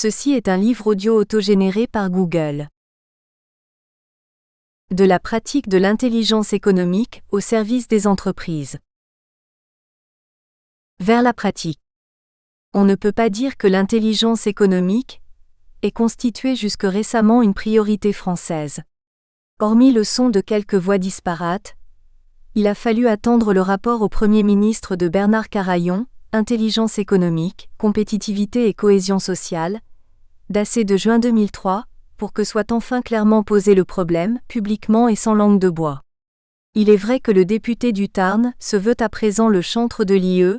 Ceci est un livre audio autogénéré par Google. De la pratique de l'intelligence économique au service des entreprises. Vers la pratique. On ne peut pas dire que l'intelligence économique ait constitué jusque récemment une priorité française. Hormis le son de quelques voix disparates, il a fallu attendre le rapport au Premier ministre de Bernard Carayon, Intelligence économique, compétitivité et cohésion sociale, daté de juin 2003, pour que soit enfin clairement posé le problème, publiquement et sans langue de bois. Il est vrai que le député du Tarn se veut à présent le chantre de l'IE,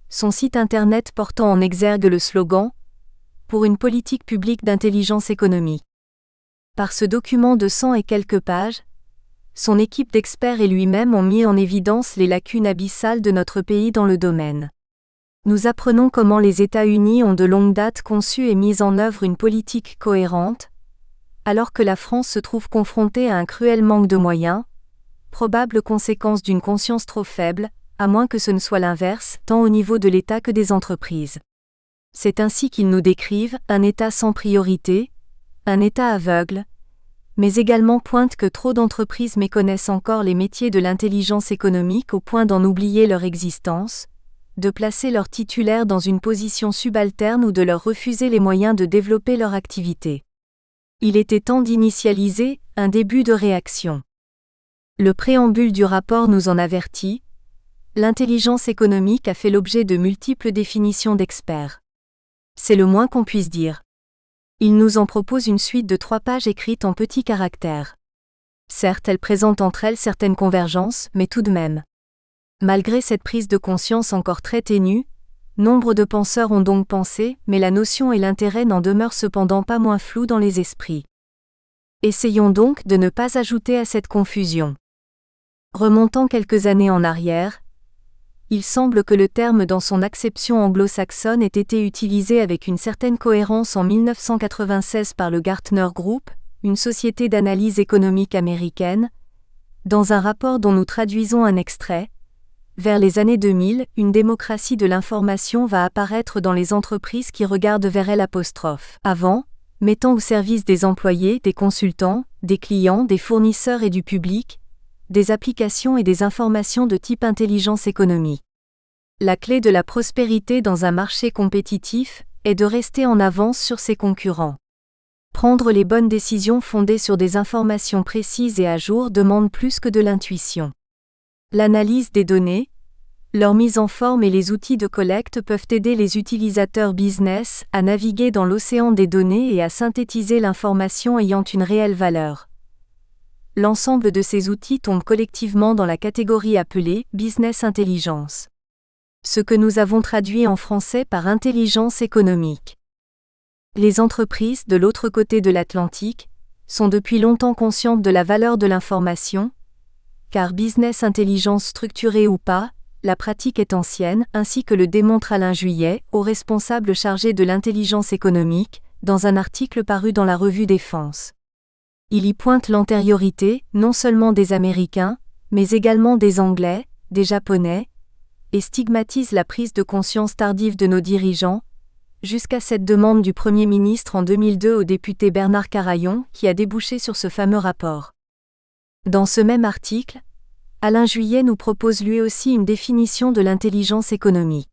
son site internet portant en exergue le slogan « Pour une politique publique d'intelligence économique ». Par ce document de 100 et quelques pages, son équipe d'experts et lui-même ont mis en évidence les lacunes abyssales de notre pays dans le domaine. Nous apprenons comment les États-Unis ont de longue date conçu et mis en œuvre une politique cohérente, alors que la France se trouve confrontée à un cruel manque de moyens, probable conséquence d'une conscience trop faible, à moins que ce ne soit l'inverse, tant au niveau de l'État que des entreprises. C'est ainsi qu'ils nous décrivent un État sans priorité, un État aveugle, mais également pointent que trop d'entreprises méconnaissent encore les métiers de l'intelligence économique au point d'en oublier leur existence, de placer leurs titulaires dans une position subalterne ou de leur refuser les moyens de développer leur activité. Il était temps d'initialiser un début de réaction. Le préambule du rapport nous en avertit. L'intelligence économique a fait l'objet de multiples définitions d'experts. C'est le moins qu'on puisse dire. Il nous en propose une suite de 3 pages écrites en petits caractères. Certes, elles présentent entre elles certaines convergences, mais tout de même. Malgré cette prise de conscience encore très ténue, nombre de penseurs ont donc pensé, mais la notion et l'intérêt n'en demeurent cependant pas moins flous dans les esprits. Essayons donc de ne pas ajouter à cette confusion. Remontant quelques années en arrière, il semble que le terme dans son acception anglo-saxonne ait été utilisé avec une certaine cohérence en 1996 par le Gartner Group, une société d'analyse économique américaine, dans un rapport dont nous traduisons un extrait. Vers les années 2000, une démocratie de l'information va apparaître dans les entreprises qui regardent vers elle '. Avant, mettant au service des employés, des consultants, des clients, des fournisseurs et du public, des applications et des informations de type intelligence économique. La clé de la prospérité dans un marché compétitif est de rester en avance sur ses concurrents. Prendre les bonnes décisions fondées sur des informations précises et à jour demande plus que de l'intuition. L'analyse des données, leur mise en forme et les outils de collecte peuvent aider les utilisateurs business à naviguer dans l'océan des données et à synthétiser l'information ayant une réelle valeur. L'ensemble de ces outils tombe collectivement dans la catégorie appelée « business intelligence », ce que nous avons traduit en français par intelligence économique. Les entreprises, de l'autre côté de l'Atlantique, sont depuis longtemps conscientes de la valeur de l'information, car business intelligence structurée ou pas, la pratique est ancienne, ainsi que le démontre Alain Juillet, haut responsable chargé de l'intelligence économique, dans un article paru dans la revue Défense. Il y pointe l'antériorité, non seulement des Américains, mais également des Anglais, des Japonais, et stigmatise la prise de conscience tardive de nos dirigeants, jusqu'à cette demande du Premier ministre en 2002 au député Bernard Carayon, qui a débouché sur ce fameux rapport. Dans ce même article, Alain Juillet nous propose lui aussi une définition de l'intelligence économique.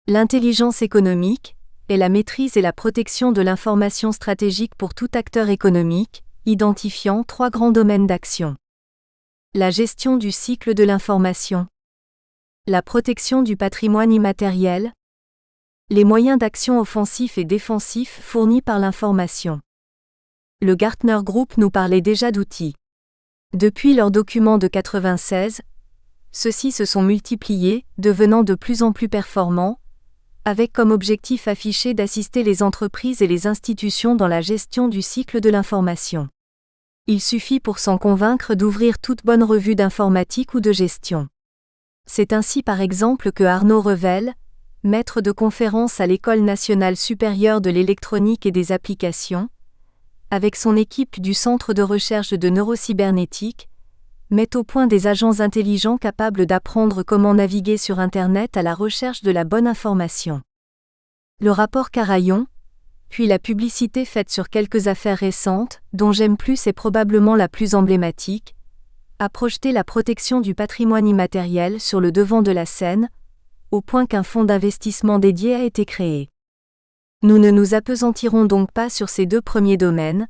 L'intelligence économique est la maîtrise et la protection de l'information stratégique pour tout acteur économique, identifiant 3 grands domaines d'action. La gestion du cycle de l'information, la protection du patrimoine immatériel, les moyens d'action offensifs et défensifs fournis par l'information. Le Gartner Group nous parlait déjà d'outils. Depuis leur document de 1996, ceux-ci se sont multipliés, devenant de plus en plus performants, avec comme objectif affiché d'assister les entreprises et les institutions dans la gestion du cycle de l'information. Il suffit pour s'en convaincre d'ouvrir toute bonne revue d'informatique ou de gestion. C'est ainsi par exemple que Arnaud Revel, maître de conférence à l'École nationale supérieure de l'électronique et des applications, avec son équipe du Centre de recherche de neurocybernétique, met au point des agents intelligents capables d'apprendre comment naviguer sur Internet à la recherche de la bonne information. Le rapport Carayon, puis la publicité faite sur quelques affaires récentes, dont J'aime plus est probablement la plus emblématique, a projeté la protection du patrimoine immatériel sur le devant de la scène, au point qu'un fonds d'investissement dédié a été créé. Nous ne nous appesantirons donc pas sur ces deux premiers domaines,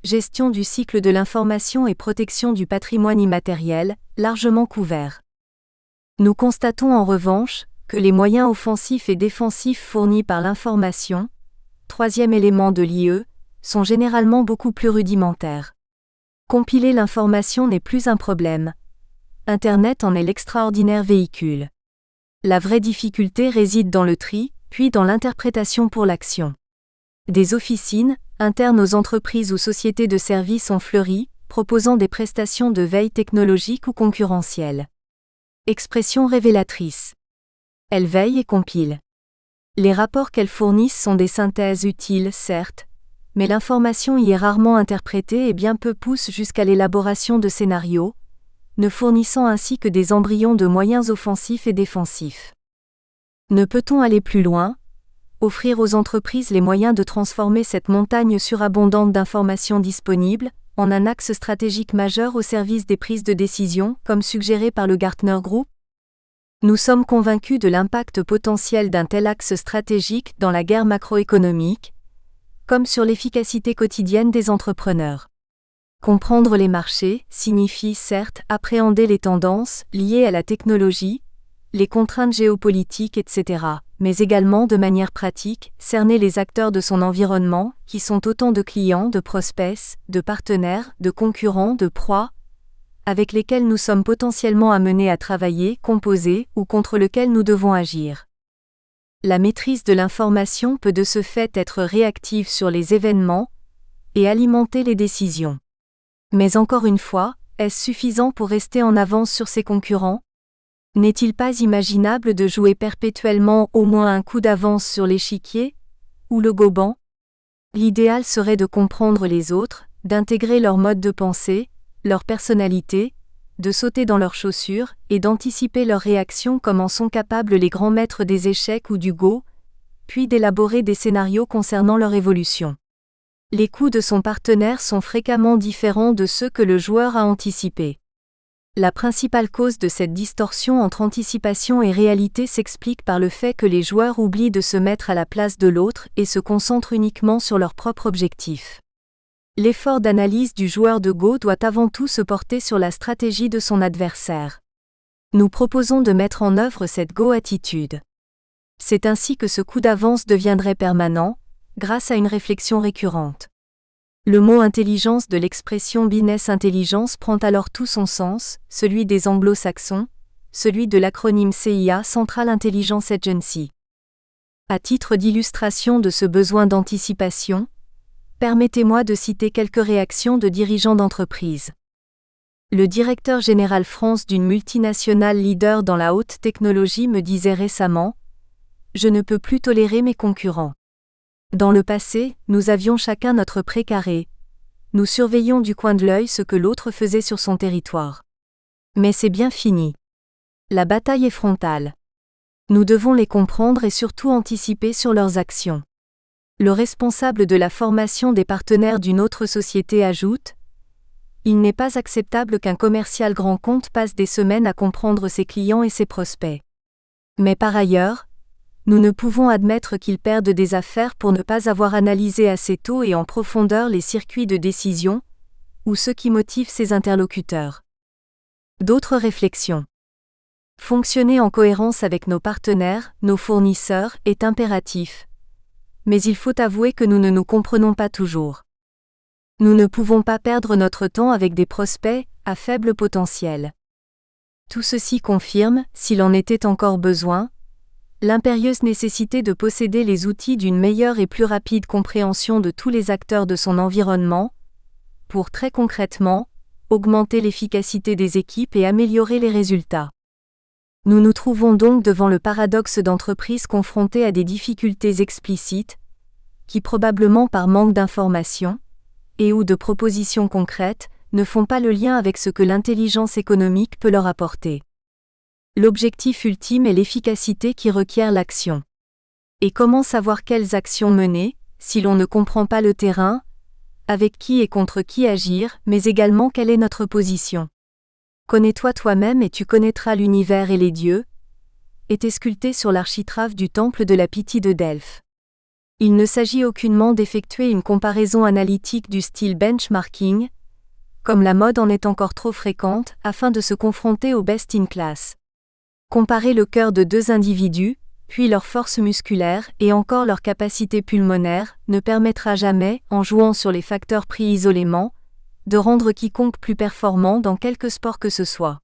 gestion du cycle de l'information et protection du patrimoine immatériel, largement couverts. Nous constatons en revanche que les moyens offensifs et défensifs fournis par l'information, troisième élément de l'IE, sont généralement beaucoup plus rudimentaires. Compiler l'information n'est plus un problème. Internet en est l'extraordinaire véhicule. La vraie difficulté réside dans le tri, puis dans l'interprétation pour l'action. Des officines, internes aux entreprises ou sociétés de services ont fleuri, proposant des prestations de veille technologique ou concurrentielle. Expression révélatrice. Elles veillent et compilent. Les rapports qu'elles fournissent sont des synthèses utiles, certes, mais l'information y est rarement interprétée et bien peu pousse jusqu'à l'élaboration de scénarios, ne fournissant ainsi que des embryons de moyens offensifs et défensifs. Ne peut-on aller plus loin, offrir aux entreprises les moyens de transformer cette montagne surabondante d'informations disponibles en un axe stratégique majeur au service des prises de décision, comme suggéré par le Gartner Group? Nous sommes convaincus de l'impact potentiel d'un tel axe stratégique dans la guerre macroéconomique, comme sur l'efficacité quotidienne des entrepreneurs. Comprendre les marchés signifie certes appréhender les tendances liées à la technologie, les contraintes géopolitiques, etc., mais également de manière pratique, cerner les acteurs de son environnement, qui sont autant de clients, de prospects, de partenaires, de concurrents, de proies, avec lesquels nous sommes potentiellement amenés à travailler, composer, ou contre lesquels nous devons agir. La maîtrise de l'information peut de ce fait être réactive sur les événements et alimenter les décisions. Mais encore une fois, est-ce suffisant pour rester en avance sur ses concurrents? N'est-il pas imaginable de jouer perpétuellement au moins un coup d'avance sur l'échiquier, ou le goban? L'idéal serait de comprendre les autres, d'intégrer leur mode de pensée, leur personnalité, de sauter dans leurs chaussures et d'anticiper leurs réactions comme en sont capables les grands maîtres des échecs ou du Go, puis d'élaborer des scénarios concernant leur évolution. Les coups de son partenaire sont fréquemment différents de ceux que le joueur a anticipés. La principale cause de cette distorsion entre anticipation et réalité s'explique par le fait que les joueurs oublient de se mettre à la place de l'autre et se concentrent uniquement sur leur propre objectif. L'effort d'analyse du joueur de Go doit avant tout se porter sur la stratégie de son adversaire. Nous proposons de mettre en œuvre cette Go-attitude. C'est ainsi que ce coup d'avance deviendrait permanent, grâce à une réflexion récurrente. Le mot intelligence de l'expression business intelligence prend alors tout son sens, celui des anglo-saxons, celui de l'acronyme CIA Central Intelligence Agency. À titre d'illustration de ce besoin d'anticipation, permettez-moi de citer quelques réactions de dirigeants d'entreprise. Le directeur général France d'une multinationale leader dans la haute technologie me disait récemment : « Je ne peux plus tolérer mes concurrents. Dans le passé, nous avions chacun notre précaré. Nous surveillions du coin de l'œil ce que l'autre faisait sur son territoire. Mais c'est bien fini. La bataille est frontale. Nous devons les comprendre et surtout anticiper sur leurs actions. » Le responsable de la formation des partenaires d'une autre société ajoute : « Il n'est pas acceptable qu'un commercial grand compte passe des semaines à comprendre ses clients et ses prospects. Mais par ailleurs, nous ne pouvons admettre qu'ils perdent des affaires pour ne pas avoir analysé assez tôt et en profondeur les circuits de décision, ou ce qui motive ses interlocuteurs. » D'autres réflexions. Fonctionner en cohérence avec nos partenaires, nos fournisseurs, est impératif. Mais il faut avouer que nous ne nous comprenons pas toujours. Nous ne pouvons pas perdre notre temps avec des prospects à faible potentiel. Tout ceci confirme, s'il en était encore besoin, l'impérieuse nécessité de posséder les outils d'une meilleure et plus rapide compréhension de tous les acteurs de son environnement, pour très concrètement, augmenter l'efficacité des équipes et améliorer les résultats. Nous nous trouvons donc devant le paradoxe d'entreprises confrontées à des difficultés explicites, qui probablement par manque d'informations, et ou de propositions concrètes, ne font pas le lien avec ce que l'intelligence économique peut leur apporter. L'objectif ultime est l'efficacité qui requiert l'action. Et comment savoir quelles actions mener, si l'on ne comprend pas le terrain, avec qui et contre qui agir, mais également quelle est notre position. Connais-toi toi-même et tu connaîtras l'univers et les dieux, était sculpté sur l'architrave du temple de la Pythie de Delphes. Il ne s'agit aucunement d'effectuer une comparaison analytique du style benchmarking, comme la mode en est encore trop fréquente, afin de se confronter au best in class. Comparer le cœur de deux individus, puis leur force musculaire et encore leur capacité pulmonaire, ne permettra jamais, en jouant sur les facteurs pris isolément, de rendre quiconque plus performant dans quelque sport que ce soit.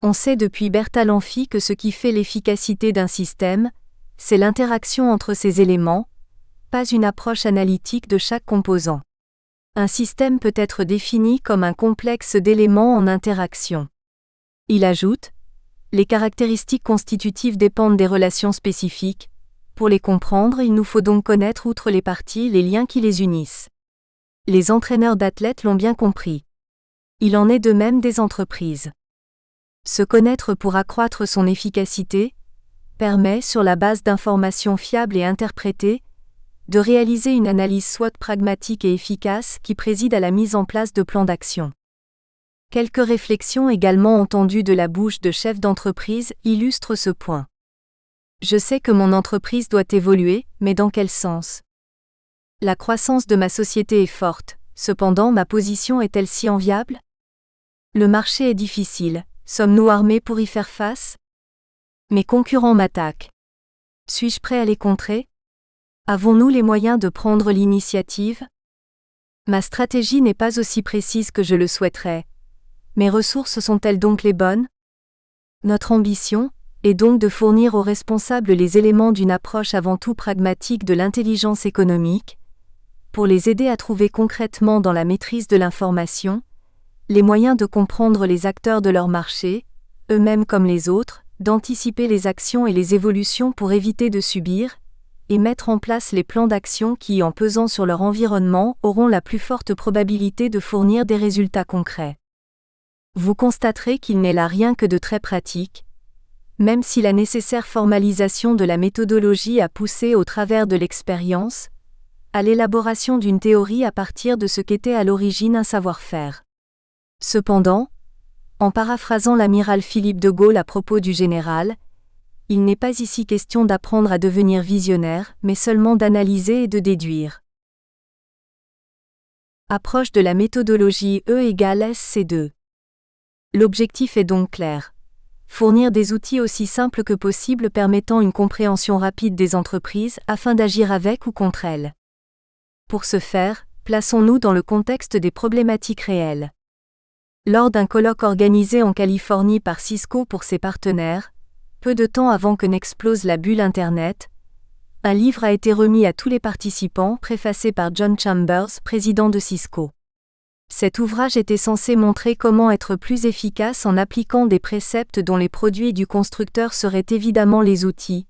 On sait depuis Bertalanffy que ce qui fait l'efficacité d'un système, c'est l'interaction entre ses éléments, pas une approche analytique de chaque composant. Un système peut être défini comme un complexe d'éléments en interaction. Il ajoute, les caractéristiques constitutives dépendent des relations spécifiques. Pour les comprendre, il nous faut donc connaître outre les parties les liens qui les unissent. Les entraîneurs d'athlètes l'ont bien compris. Il en est de même des entreprises. Se connaître pour accroître son efficacité permet, sur la base d'informations fiables et interprétées, de réaliser une analyse SWOT pragmatique et efficace qui préside à la mise en place de plans d'action. Quelques réflexions également entendues de la bouche de chefs d'entreprise illustrent ce point. Je sais que mon entreprise doit évoluer, mais dans quel sens ? La croissance de ma société est forte, cependant ma position est-elle si enviable ? Le marché est difficile, sommes-nous armés pour y faire face ? Mes concurrents m'attaquent. Suis-je prêt à les contrer ? Avons-nous les moyens de prendre l'initiative ? Ma stratégie n'est pas aussi précise que je le souhaiterais. Mes ressources sont-elles donc les bonnes ? Notre ambition est donc de fournir aux responsables les éléments d'une approche avant tout pragmatique de l'intelligence économique, pour les aider à trouver concrètement dans la maîtrise de l'information, les moyens de comprendre les acteurs de leur marché, eux-mêmes comme les autres, d'anticiper les actions et les évolutions pour éviter de subir, et mettre en place les plans d'action qui, en pesant sur leur environnement, auront la plus forte probabilité de fournir des résultats concrets. Vous constaterez qu'il n'est là rien que de très pratique, même si la nécessaire formalisation de la méthodologie a poussé au travers de l'expérience, à l'élaboration d'une théorie à partir de ce qu'était à l'origine un savoir-faire. Cependant, en paraphrasant l'amiral Philippe de Gaulle à propos du général, il n'est pas ici question d'apprendre à devenir visionnaire, mais seulement d'analyser et de déduire. Approche de la méthodologie E égale SC2. L'objectif est donc clair. Fournir des outils aussi simples que possible permettant une compréhension rapide des entreprises afin d'agir avec ou contre elles. Pour ce faire, plaçons-nous dans le contexte des problématiques réelles. Lors d'un colloque organisé en Californie par Cisco pour ses partenaires, peu de temps avant que n'explose la bulle Internet, un livre a été remis à tous les participants, préfacé par John Chambers, président de Cisco. Cet ouvrage était censé montrer comment être plus efficace en appliquant des préceptes dont les produits du constructeur seraient évidemment les outils.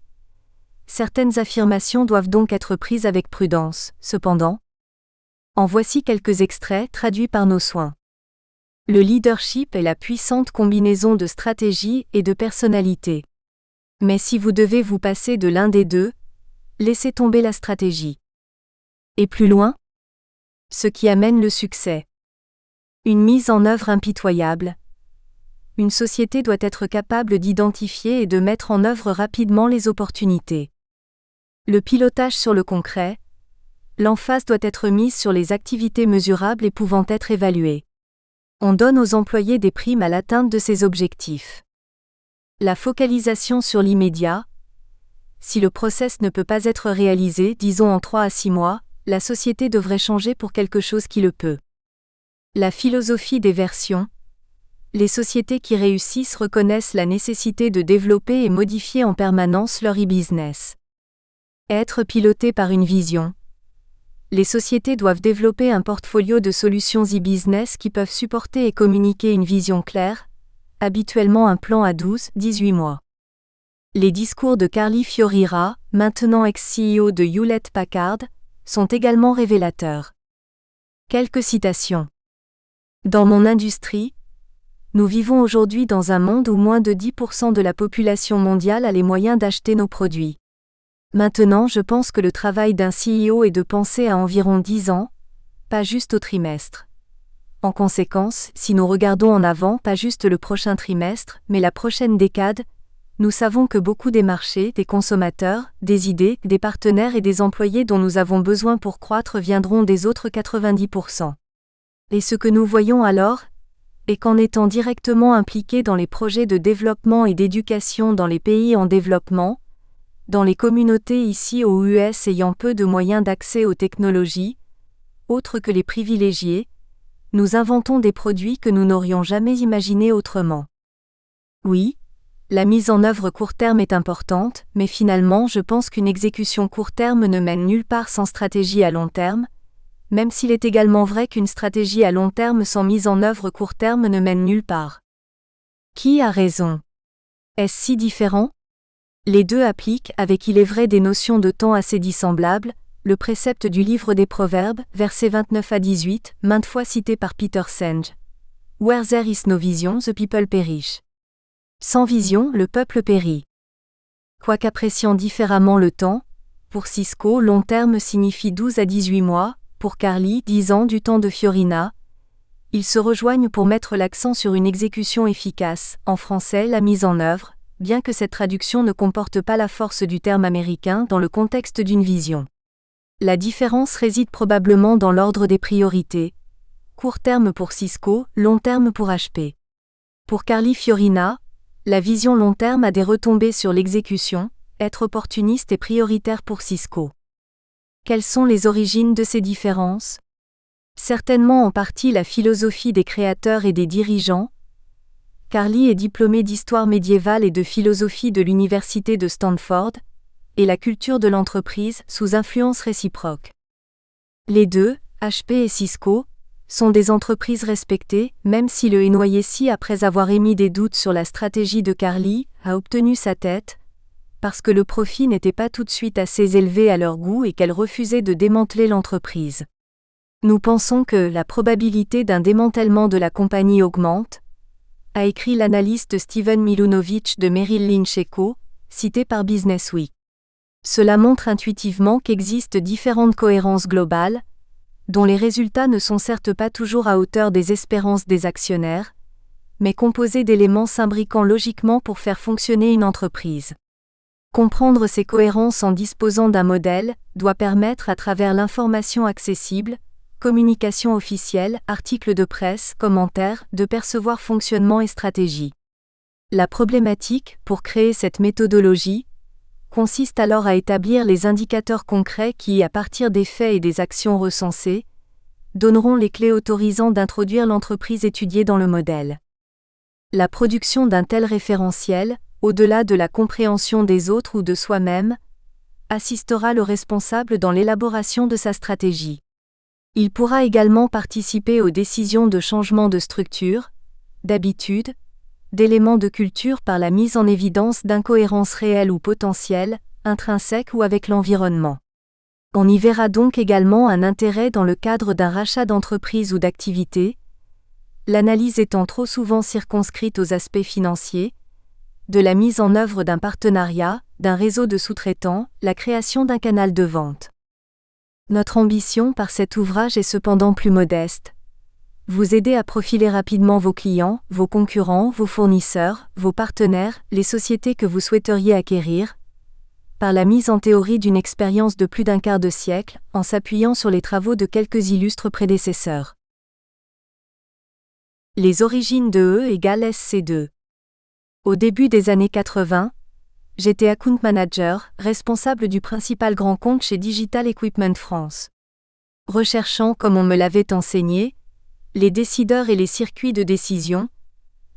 Certaines affirmations doivent donc être prises avec prudence, cependant. En voici quelques extraits traduits par nos soins. Le leadership est la puissante combinaison de stratégie et de personnalité. Mais si vous devez vous passer de l'un des deux, laissez tomber la stratégie. Et plus loin ? Ce qui amène le succès. Une mise en œuvre impitoyable. Une société doit être capable d'identifier et de mettre en œuvre rapidement les opportunités. Le pilotage sur le concret. L'emphase doit être mise sur les activités mesurables et pouvant être évaluées. On donne aux employés des primes à l'atteinte de ces objectifs. La focalisation sur l'immédiat. Si le process ne peut pas être réalisé, disons en 3 à 6 mois, la société devrait changer pour quelque chose qui le peut. La philosophie des versions. Les sociétés qui réussissent reconnaissent la nécessité de développer et modifier en permanence leur e-business. Être piloté par une vision. Les sociétés doivent développer un portfolio de solutions e-business qui peuvent supporter et communiquer une vision claire, habituellement un plan à 12-18 mois. Les discours de Carly Fiorira, maintenant ex-CEO de Hewlett-Packard, sont également révélateurs. Quelques citations. Dans mon industrie, nous vivons aujourd'hui dans un monde où moins de 10% de la population mondiale a les moyens d'acheter nos produits. Maintenant, je pense que le travail d'un CEO est de penser à environ 10 ans, pas juste au trimestre. En conséquence, si nous regardons en avant pas juste le prochain trimestre, mais la prochaine décade, nous savons que beaucoup des marchés, des consommateurs, des idées, des partenaires et des employés dont nous avons besoin pour croître viendront des autres 90%. Et ce que nous voyons alors est qu'en étant directement impliqués dans les projets de développement et d'éducation dans les pays en développement, dans les communautés ici aux US ayant peu de moyens d'accès aux technologies, autres que les privilégiés, nous inventons des produits que nous n'aurions jamais imaginés autrement. Oui, la mise en œuvre court terme est importante, mais finalement je pense qu'une exécution court terme ne mène nulle part sans stratégie à long terme, même s'il est également vrai qu'une stratégie à long terme sans mise en œuvre court terme ne mène nulle part. Qui a raison? Est-ce si différent? Les deux appliquent, avec il est vrai des notions de temps assez dissemblables, le précepte du livre des Proverbes, versets 29 à 18, maintes fois cité par Peter Senge. Where there is no vision, the people perish. Sans vision, le peuple périt. Quoique appréciant différemment le temps, pour Cisco, long terme signifie 12 à 18 mois, pour Carly, 10 ans du temps de Fiorina. Ils se rejoignent pour mettre l'accent sur une exécution efficace, en français la mise en œuvre, bien que cette traduction ne comporte pas la force du terme américain dans le contexte d'une vision. La différence réside probablement dans l'ordre des priorités. Court terme pour Cisco, long terme pour HP. Pour Carly Fiorina, la vision long terme a des retombées sur l'exécution, être opportuniste et prioritaire pour Cisco. Quelles sont les origines de ces différences? Certainement en partie la philosophie des créateurs et des dirigeants. Carly est diplômée d'histoire médiévale et de philosophie de l'université de Stanford, et la culture de l'entreprise sous influence réciproque. Les deux, HP et Cisco, sont des entreprises respectées, même si le NYSE, après avoir émis des doutes sur la stratégie de Carly, a obtenu sa tête, parce que le profit n'était pas tout de suite assez élevé à leur goût et qu'elle refusait de démanteler l'entreprise. Nous pensons que la probabilité d'un démantèlement de la compagnie augmente, a écrit l'analyste Steven Milunovich de Merrill Lynch & Co., cité par Businessweek. Cela montre intuitivement qu'existent différentes cohérences globales, dont les résultats ne sont certes pas toujours à hauteur des espérances des actionnaires, mais composés d'éléments s'imbriquant logiquement pour faire fonctionner une entreprise. Comprendre ces cohérences en disposant d'un modèle doit permettre à travers l'information accessible, communication officielle, articles de presse, commentaires, de percevoir fonctionnement et stratégie. La problématique, pour créer cette méthodologie, consiste alors à établir les indicateurs concrets qui, à partir des faits et des actions recensées, donneront les clés autorisant d'introduire l'entreprise étudiée dans le modèle. La production d'un tel référentiel, au-delà de la compréhension des autres ou de soi-même, assistera le responsable dans l'élaboration de sa stratégie. Il pourra également participer aux décisions de changement de structure, d'habitude, d'éléments de culture par la mise en évidence d'incohérences réelles ou potentielles, intrinsèques ou avec l'environnement. On y verra donc également un intérêt dans le cadre d'un rachat d'entreprise ou d'activité, l'analyse étant trop souvent circonscrite aux aspects financiers, de la mise en œuvre d'un partenariat, d'un réseau de sous-traitants, la création d'un canal de vente. Notre ambition par cet ouvrage est cependant plus modeste. Vous aider à profiler rapidement vos clients, vos concurrents, vos fournisseurs, vos partenaires, les sociétés que vous souhaiteriez acquérir, par la mise en théorie d'une expérience de plus d'un quart de siècle, en s'appuyant sur les travaux de quelques illustres prédécesseurs. Les origines de E égale SC2. Au début des années 80, j'étais account manager, responsable du principal grand compte chez Digital Equipment France. Recherchant, comme on me l'avait enseigné, les décideurs et les circuits de décision,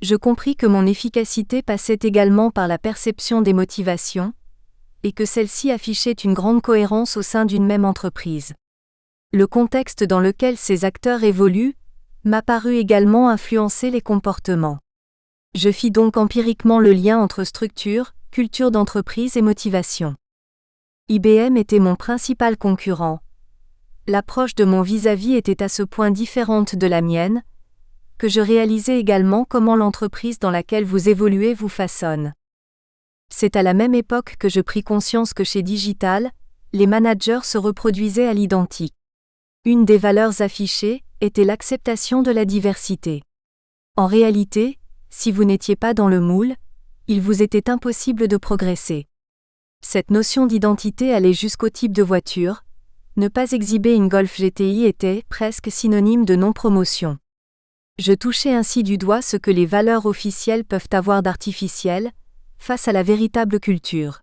je compris que mon efficacité passait également par la perception des motivations, et que celle-ci affichait une grande cohérence au sein d'une même entreprise. Le contexte dans lequel ces acteurs évoluent m'a paru également influencer les comportements. Je fis donc empiriquement le lien entre structure, culture d'entreprise et motivation. IBM était mon principal concurrent. L'approche de mon vis-à-vis était à ce point différente de la mienne, que je réalisais également comment l'entreprise dans laquelle vous évoluez vous façonne. C'est à la même époque que je pris conscience que chez Digital, les managers se reproduisaient à l'identique. Une des valeurs affichées était l'acceptation de la diversité. En réalité, si vous n'étiez pas dans le moule, il vous était impossible de progresser. Cette notion d'identité allait jusqu'au type de voiture. Ne pas exhiber une Golf GTI était presque synonyme de non-promotion. Je touchais ainsi du doigt ce que les valeurs officielles peuvent avoir d'artificiel, face à la véritable culture.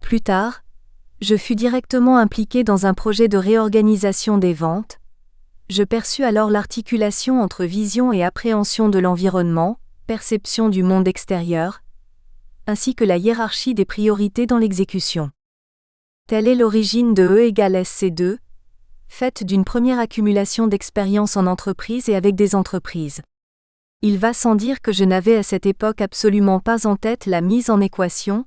Plus tard, je fus directement impliqué dans un projet de réorganisation des ventes. Je perçus alors l'articulation entre vision et appréhension de l'environnement, perception du monde extérieur, ainsi que la hiérarchie des priorités dans l'exécution. Telle est l'origine de E = SC2, faite d'une première accumulation d'expérience en entreprise et avec des entreprises. Il va sans dire que je n'avais à cette époque absolument pas en tête la mise en équation,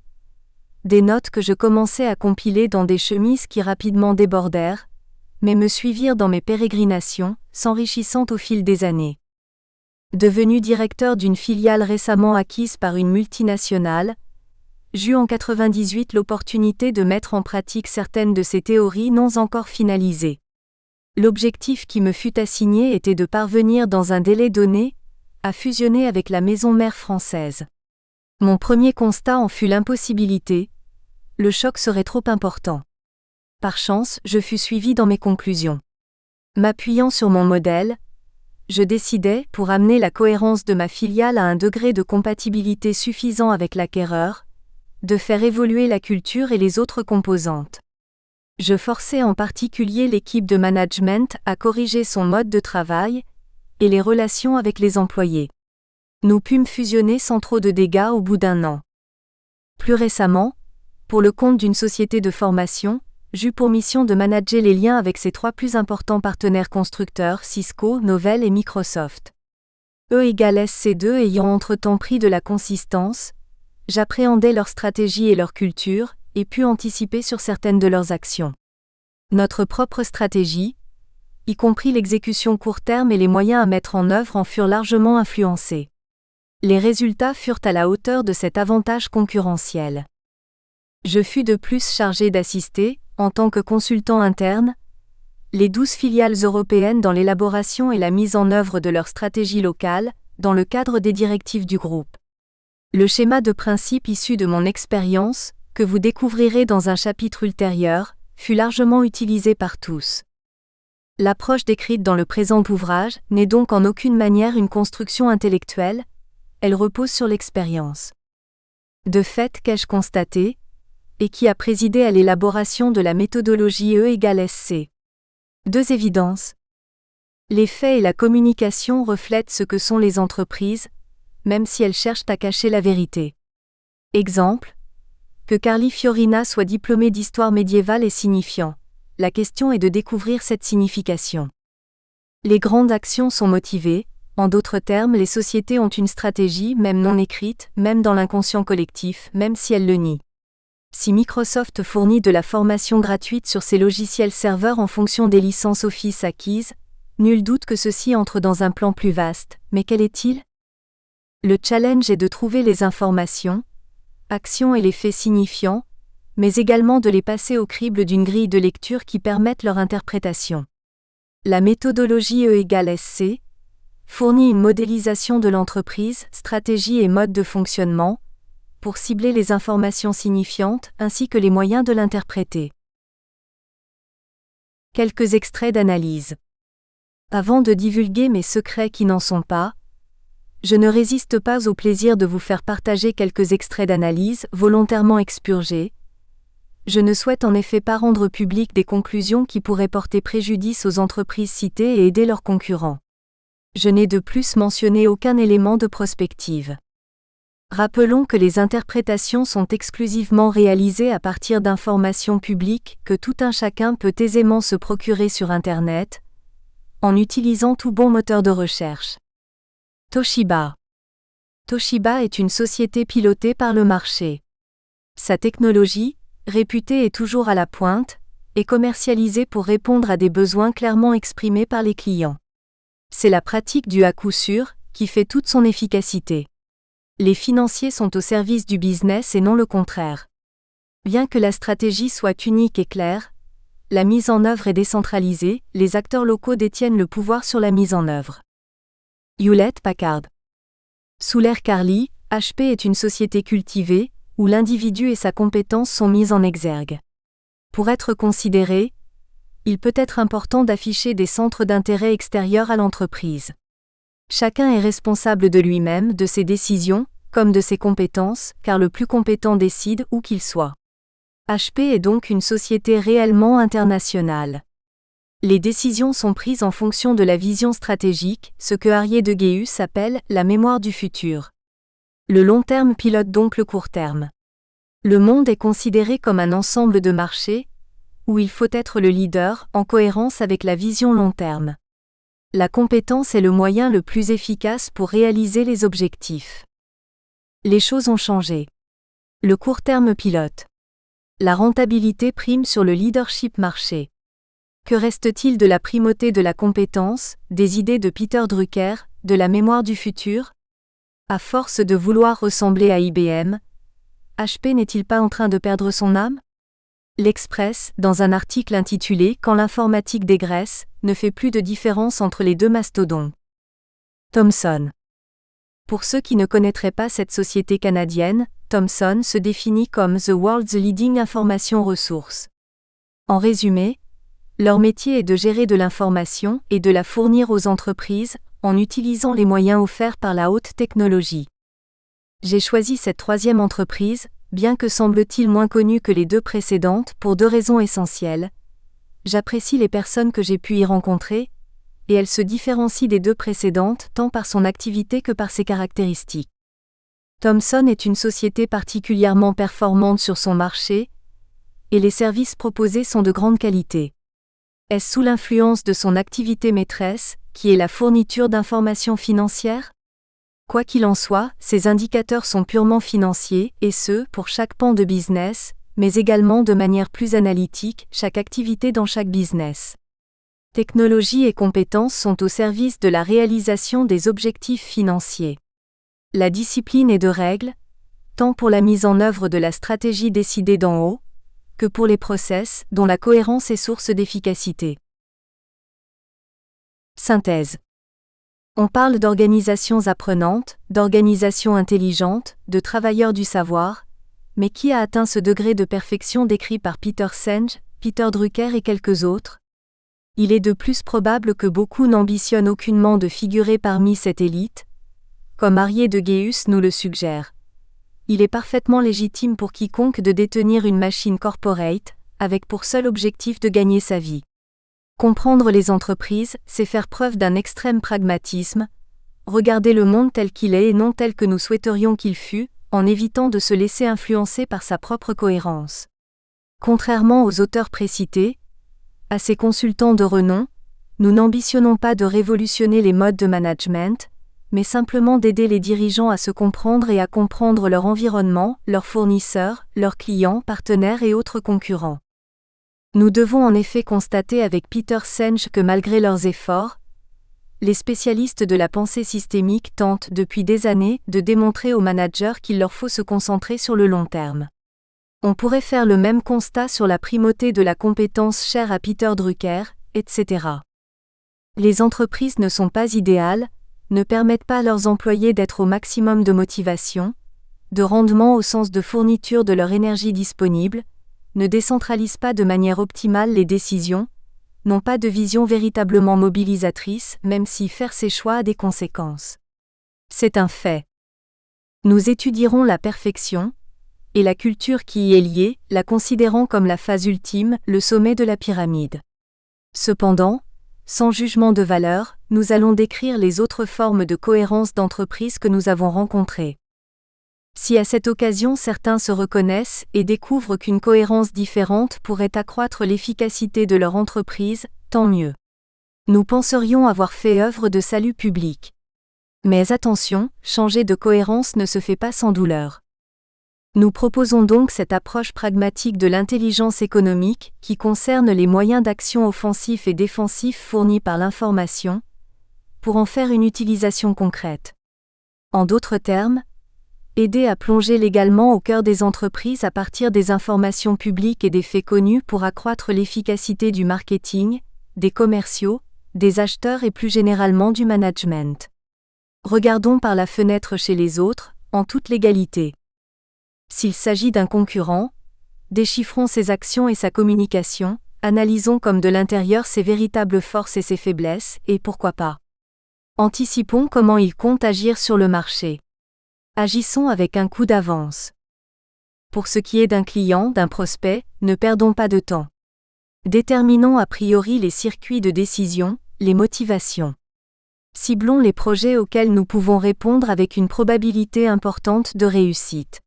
des notes que je commençais à compiler dans des chemises qui rapidement débordèrent, mais me suivirent dans mes pérégrinations, s'enrichissant au fil des années. Devenu directeur d'une filiale récemment acquise par une multinationale, j'eus en 1998 l'opportunité de mettre en pratique certaines de ces théories non encore finalisées. L'objectif qui me fut assigné était de parvenir dans un délai donné, à fusionner avec la maison mère française. Mon premier constat en fut l'impossibilité, le choc serait trop important. Par chance, je fus suivi dans mes conclusions. M'appuyant sur mon modèle, je décidai, pour amener la cohérence de ma filiale à un degré de compatibilité suffisant avec l'acquéreur, de faire évoluer la culture et les autres composantes. Je forçai en particulier l'équipe de management à corriger son mode de travail et les relations avec les employés. Nous pûmes fusionner sans trop de dégâts au bout d'1 an. Plus récemment, pour le compte d'une société de formation, j'eus pour mission de manager les liens avec ses 3 plus importants partenaires constructeurs, Cisco, Novell et Microsoft. E = SC2 ayant entre-temps pris de la consistance, j'appréhendais leur stratégie et leur culture, et pus anticiper sur certaines de leurs actions. Notre propre stratégie, y compris l'exécution court terme et les moyens à mettre en œuvre en furent largement influencés. Les résultats furent à la hauteur de cet avantage concurrentiel. Je fus de plus chargé d'assister, en tant que consultant interne, les 12 filiales européennes dans l'élaboration et la mise en œuvre de leur stratégie locale, dans le cadre des directives du groupe. Le schéma de principe issu de mon expérience, que vous découvrirez dans un chapitre ultérieur, fut largement utilisé par tous. L'approche décrite dans le présent ouvrage n'est donc en aucune manière une construction intellectuelle, elle repose sur l'expérience. De fait, qu'ai-je constaté, et qui a présidé à l'élaboration de la méthodologie E = SC. 2 évidences. Les faits et la communication reflètent ce que sont les entreprises, même si elles cherchent à cacher la vérité. Exemple. Que Carly Fiorina soit diplômée d'histoire médiévale est signifiant. La question est de découvrir cette signification. Les grandes actions sont motivées, en d'autres termes, les sociétés ont une stratégie, même non écrite, même dans l'inconscient collectif, même si elles le nient. Si Microsoft fournit de la formation gratuite sur ses logiciels serveurs en fonction des licences Office acquises, nul doute que ceci entre dans un plan plus vaste, mais quel est-il ? Le challenge est de trouver les informations, actions et les faits signifiants, mais également de les passer au crible d'une grille de lecture qui permette leur interprétation. La méthodologie E = SC fournit une modélisation de l'entreprise, stratégie et mode de fonctionnement, pour cibler les informations signifiantes ainsi que les moyens de l'interpréter. Quelques extraits d'analyse. Avant de divulguer mes secrets qui n'en sont pas, je ne résiste pas au plaisir de vous faire partager quelques extraits d'analyse volontairement expurgés. Je ne souhaite en effet pas rendre publiques des conclusions qui pourraient porter préjudice aux entreprises citées et aider leurs concurrents. Je n'ai de plus mentionné aucun élément de prospective. Rappelons que les interprétations sont exclusivement réalisées à partir d'informations publiques que tout un chacun peut aisément se procurer sur Internet, en utilisant tout bon moteur de recherche. Toshiba. Toshiba est une société pilotée par le marché. Sa technologie, réputée et toujours à la pointe, est commercialisée pour répondre à des besoins clairement exprimés par les clients. C'est la pratique du à coup sûr qui fait toute son efficacité. Les financiers sont au service du business et non le contraire. Bien que la stratégie soit unique et claire, la mise en œuvre est décentralisée, les acteurs locaux détiennent le pouvoir sur la mise en œuvre. Hewlett-Packard. Sous l'ère Carly, HP est une société cultivée, où l'individu et sa compétence sont mis en exergue. Pour être considéré, il peut être important d'afficher des centres d'intérêt extérieurs à l'entreprise. Chacun est responsable de lui-même, de ses décisions, comme de ses compétences, car le plus compétent décide où qu'il soit. HP est donc une société réellement internationale. Les décisions sont prises en fonction de la vision stratégique, ce que Harry de Geus appelle la mémoire du futur. Le long terme pilote donc le court terme. Le monde est considéré comme un ensemble de marchés, où il faut être le leader, en cohérence avec la vision long terme. La compétence est le moyen le plus efficace pour réaliser les objectifs. Les choses ont changé. Le court terme pilote. La rentabilité prime sur le leadership marché. Que reste-t-il de la primauté de la compétence, des idées de Peter Drucker, de la mémoire du futur? À force de vouloir ressembler à IBM, HP n'est-il pas en train de perdre son âme? L'Express, dans un article intitulé « Quand l'informatique dégraisse », ne fait plus de différence entre les deux mastodontes. Thomson. Pour ceux qui ne connaîtraient pas cette société canadienne, Thomson se définit comme « The World's Leading Information Resource ». En résumé, leur métier est de gérer de l'information et de la fournir aux entreprises, en utilisant les moyens offerts par la haute technologie. J'ai choisi cette troisième entreprise, bien que semble-t-il moins connue que les deux précédentes, pour deux raisons essentielles. J'apprécie les personnes que j'ai pu y rencontrer, et elle se différencie des deux précédentes tant par son activité que par ses caractéristiques. Thomson est une société particulièrement performante sur son marché, et les services proposés sont de grande qualité. Est-ce sous l'influence de son activité maîtresse, qui est la fourniture d'informations financières? Quoi qu'il en soit, ces indicateurs sont purement financiers, et ce, pour chaque pan de business, mais également de manière plus analytique, chaque activité dans chaque business. Technologie et compétences sont au service de la réalisation des objectifs financiers. La discipline est de règle, tant pour la mise en œuvre de la stratégie décidée d'en haut, que pour les process, dont la cohérence est source d'efficacité. Synthèse. On parle d'organisations apprenantes, d'organisations intelligentes, de travailleurs du savoir, mais qui a atteint ce degré de perfection décrit par Peter Senge, Peter Drucker et quelques autres? Il est de plus probable que beaucoup n'ambitionnent aucunement de figurer parmi cette élite, comme Harry de Geus nous le suggère. Il est parfaitement légitime pour quiconque de détenir une machine corporate, avec pour seul objectif de gagner sa vie. Comprendre les entreprises, c'est faire preuve d'un extrême pragmatisme, regarder le monde tel qu'il est et non tel que nous souhaiterions qu'il fût, en évitant de se laisser influencer par sa propre cohérence. Contrairement aux auteurs précités, à ces consultants de renom, nous n'ambitionnons pas de révolutionner les modes de management, mais simplement d'aider les dirigeants à se comprendre et à comprendre leur environnement, leurs fournisseurs, leurs clients, partenaires et autres concurrents. Nous devons en effet constater avec Peter Senge que malgré leurs efforts, les spécialistes de la pensée systémique tentent depuis des années de démontrer aux managers qu'il leur faut se concentrer sur le long terme. On pourrait faire le même constat sur la primauté de la compétence chère à Peter Drucker, etc. Les entreprises ne sont pas idéales, ne permettent pas à leurs employés d'être au maximum de motivation, de rendement au sens de fourniture de leur énergie disponible, ne décentralisent pas de manière optimale les décisions, n'ont pas de vision véritablement mobilisatrice, même si faire ces choix a des conséquences. C'est un fait. Nous étudierons la perfection, et la culture qui y est liée, la considérant comme la phase ultime, le sommet de la pyramide. Cependant, sans jugement de valeur, nous allons décrire les autres formes de cohérence d'entreprise que nous avons rencontrées. Si à cette occasion certains se reconnaissent et découvrent qu'une cohérence différente pourrait accroître l'efficacité de leur entreprise, tant mieux. Nous penserions avoir fait œuvre de salut public. Mais attention, changer de cohérence ne se fait pas sans douleur. Nous proposons donc cette approche pragmatique de l'intelligence économique qui concerne les moyens d'action offensifs et défensifs fournis par l'information, pour en faire une utilisation concrète. En d'autres termes, Aider à plonger légalement au cœur des entreprises à partir des informations publiques et des faits connus pour accroître l'efficacité du marketing, des commerciaux, des acheteurs et plus généralement du management. Regardons par la fenêtre chez les autres, en toute légalité. S'il s'agit d'un concurrent, déchiffrons ses actions et sa communication, analysons comme de l'intérieur ses véritables forces et ses faiblesses, et pourquoi pas. Anticipons comment il compte agir sur le marché. Agissons avec un coup d'avance. Pour ce qui est d'un client, d'un prospect, ne perdons pas de temps. Déterminons a priori les circuits de décision, les motivations. Ciblons les projets auxquels nous pouvons répondre avec une probabilité importante de réussite.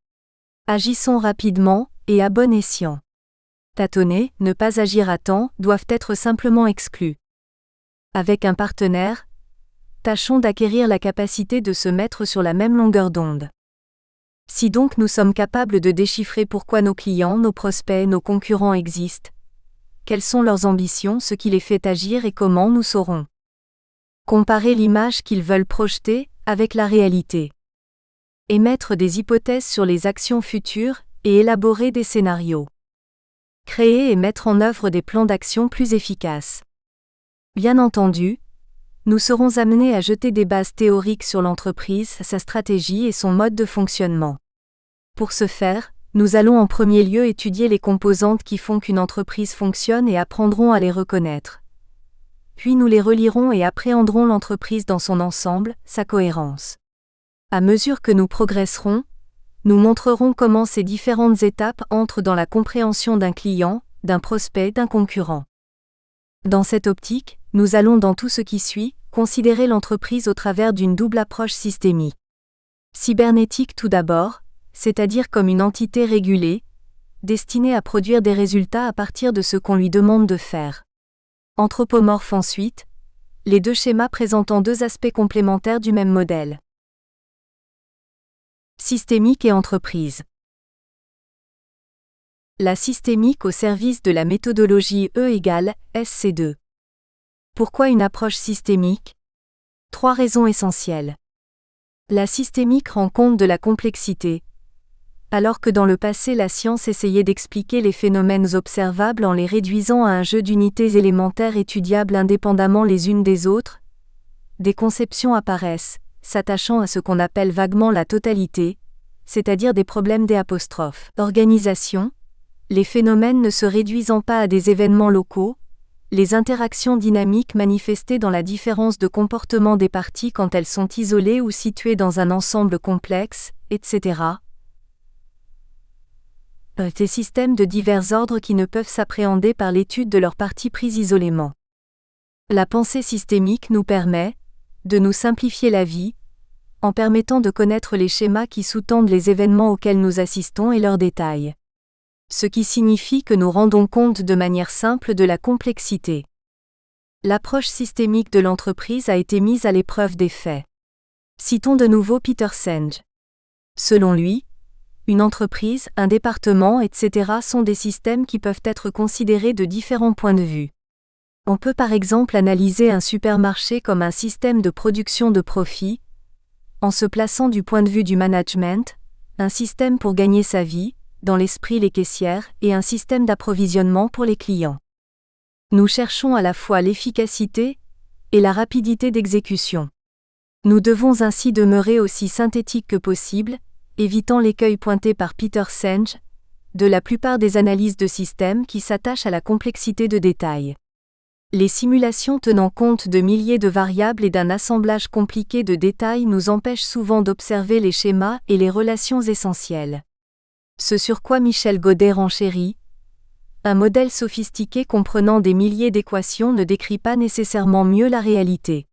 Agissons rapidement, et à bon escient. Tâtonner, ne pas agir à temps, doivent être simplement exclus. Avec un partenaire, tâchons d'acquérir la capacité de se mettre sur la même longueur d'onde. Si donc nous sommes capables de déchiffrer pourquoi nos clients, nos prospects, nos concurrents existent, quelles sont leurs ambitions, ce qui les fait agir et comment nous saurons comparer l'image qu'ils veulent projeter avec la réalité. Émettre des hypothèses sur les actions futures et élaborer des scénarios. Créer et mettre en œuvre des plans d'action plus efficaces. Bien entendu, nous serons amenés à jeter des bases théoriques sur l'entreprise, sa stratégie et son mode de fonctionnement. Pour ce faire, nous allons en premier lieu étudier les composantes qui font qu'une entreprise fonctionne et apprendrons à les reconnaître. Puis nous les relirons et appréhenderons l'entreprise dans son ensemble, sa cohérence. À mesure que nous progresserons, nous montrerons comment ces différentes étapes entrent dans la compréhension d'un client, d'un prospect, d'un concurrent. Dans cette optique, nous allons dans tout ce qui suit, considérer l'entreprise au travers d'une double approche systémique. Cybernétique tout d'abord, c'est-à-dire comme une entité régulée, destinée à produire des résultats à partir de ce qu'on lui demande de faire. Anthropomorphe ensuite, les deux schémas présentant deux aspects complémentaires du même modèle. Systémique et entreprise. La systémique au service de la méthodologie E = SC2. Pourquoi une approche systémique ? 3 raisons essentielles. La systémique rend compte de la complexité. Alors que dans le passé la science essayait d'expliquer les phénomènes observables en les réduisant à un jeu d'unités élémentaires étudiables indépendamment les unes des autres, des conceptions apparaissent, s'attachant à ce qu'on appelle vaguement la totalité, c'est-à-dire des problèmes d'organisation, les phénomènes ne se réduisant pas à des événements locaux, les interactions dynamiques manifestées dans la différence de comportement des parties quand elles sont isolées ou situées dans un ensemble complexe, etc. Des systèmes de divers ordres qui ne peuvent s'appréhender par l'étude de leurs parties prises isolément. La pensée systémique nous permet de nous simplifier la vie, en permettant de connaître les schémas qui sous-tendent les événements auxquels nous assistons et leurs détails. Ce qui signifie que nous rendons compte de manière simple de la complexité. L'approche systémique de l'entreprise a été mise à l'épreuve des faits. Citons de nouveau Peter Senge. Selon lui, une entreprise, un département, etc. sont des systèmes qui peuvent être considérés de différents points de vue. On peut par exemple analyser un supermarché comme un système de production de profit, en se plaçant du point de vue du management, un système pour gagner sa vie, dans l'esprit les caissières, et un système d'approvisionnement pour les clients. Nous cherchons à la fois l'efficacité et la rapidité d'exécution. Nous devons ainsi demeurer aussi synthétiques que possible, évitant l'écueil pointé par Peter Senge, de la plupart des analyses de systèmes qui s'attachent à la complexité de détails. Les simulations tenant compte de milliers de variables et d'un assemblage compliqué de détails nous empêchent souvent d'observer les schémas et les relations essentielles. Ce sur quoi Michel Godet renchérit, un modèle sophistiqué comprenant des milliers d'équations ne décrit pas nécessairement mieux la réalité.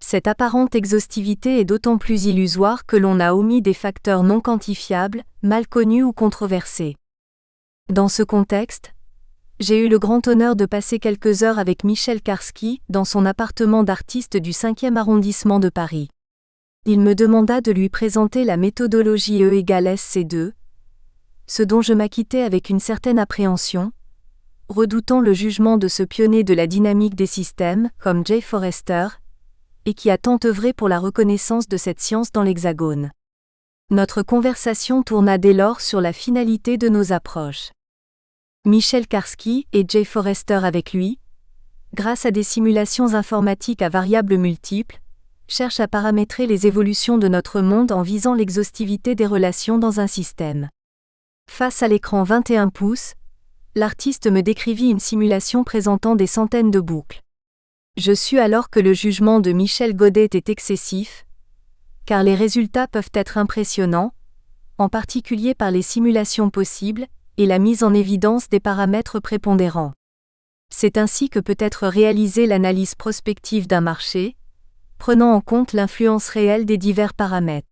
Cette apparente exhaustivité est d'autant plus illusoire que l'on a omis des facteurs non quantifiables, mal connus ou controversés. Dans ce contexte, j'ai eu le grand honneur de passer quelques heures avec Michel Karski dans son appartement d'artiste du 5e arrondissement de Paris. Il me demanda de lui présenter la méthodologie E = SC2, ce dont je m'acquittais avec une certaine appréhension, redoutant le jugement de ce pionnier de la dynamique des systèmes, comme Jay Forrester, et qui a tant œuvré pour la reconnaissance de cette science dans l'Hexagone. Notre conversation tourna dès lors sur la finalité de nos approches. Michel Karski et Jay Forrester avec lui, grâce à des simulations informatiques à variables multiples, cherchent à paramétrer les évolutions de notre monde en visant l'exhaustivité des relations dans un système. Face à l'écran 21 pouces, l'artiste me décrivit une simulation présentant des centaines de boucles. Je sus alors que le jugement de Michel Godet est excessif, car les résultats peuvent être impressionnants, en particulier par les simulations possibles et la mise en évidence des paramètres prépondérants. C'est ainsi que peut être réalisée l'analyse prospective d'un marché, prenant en compte l'influence réelle des divers paramètres.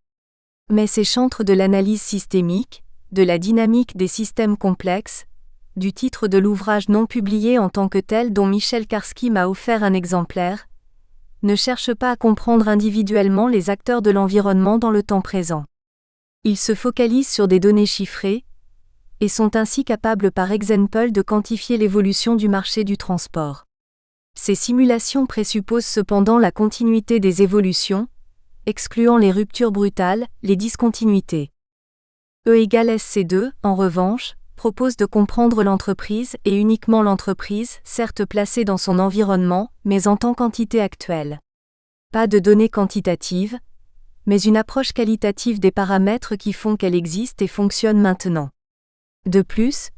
Mais ces chantres de l'analyse systémique, de la dynamique des systèmes complexes, du titre de l'ouvrage non publié en tant que tel dont Michel Karski m'a offert un exemplaire, ne cherchent pas à comprendre individuellement les acteurs de l'environnement dans le temps présent. Ils se focalisent sur des données chiffrées, et sont ainsi capables par exemple de quantifier l'évolution du marché du transport. Ces simulations présupposent cependant la continuité des évolutions, excluant les ruptures brutales, les discontinuités. E égale SC2, en revanche, propose de comprendre l'entreprise et uniquement l'entreprise, certes placée dans son environnement, mais en tant qu'entité actuelle. Pas de données quantitatives, mais une approche qualitative des paramètres qui font qu'elle existe et fonctionne maintenant. De plus,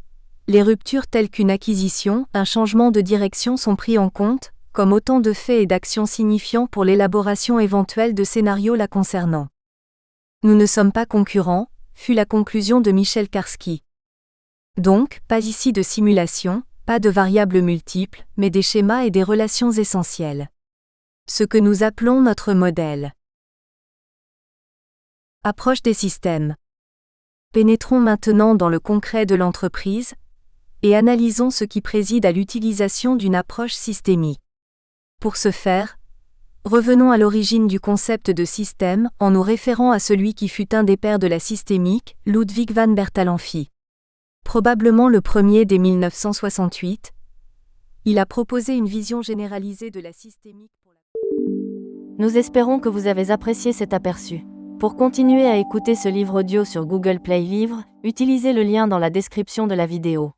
les ruptures telles qu'une acquisition, un changement de direction sont pris en compte, comme autant de faits et d'actions signifiants pour l'élaboration éventuelle de scénarios la concernant. Nous ne sommes pas concurrents, fut la conclusion de Michel Karski. Donc, pas ici de simulation, pas de variables multiples, mais des schémas et des relations essentielles. Ce que nous appelons notre modèle. Approche des systèmes. Pénétrons maintenant dans le concret de l'entreprise, et analysons ce qui préside à l'utilisation d'une approche systémique. Pour ce faire, revenons à l'origine du concept de système en nous référant à celui qui fut un des pères de la systémique, Ludwig van Bertalanffy. Probablement le premier dès 1968, il a proposé une vision généralisée de la systémique pour la... Nous espérons que vous avez apprécié cet aperçu. Pour continuer à écouter ce livre audio sur Google Play Livres, utilisez le lien dans la description de la vidéo.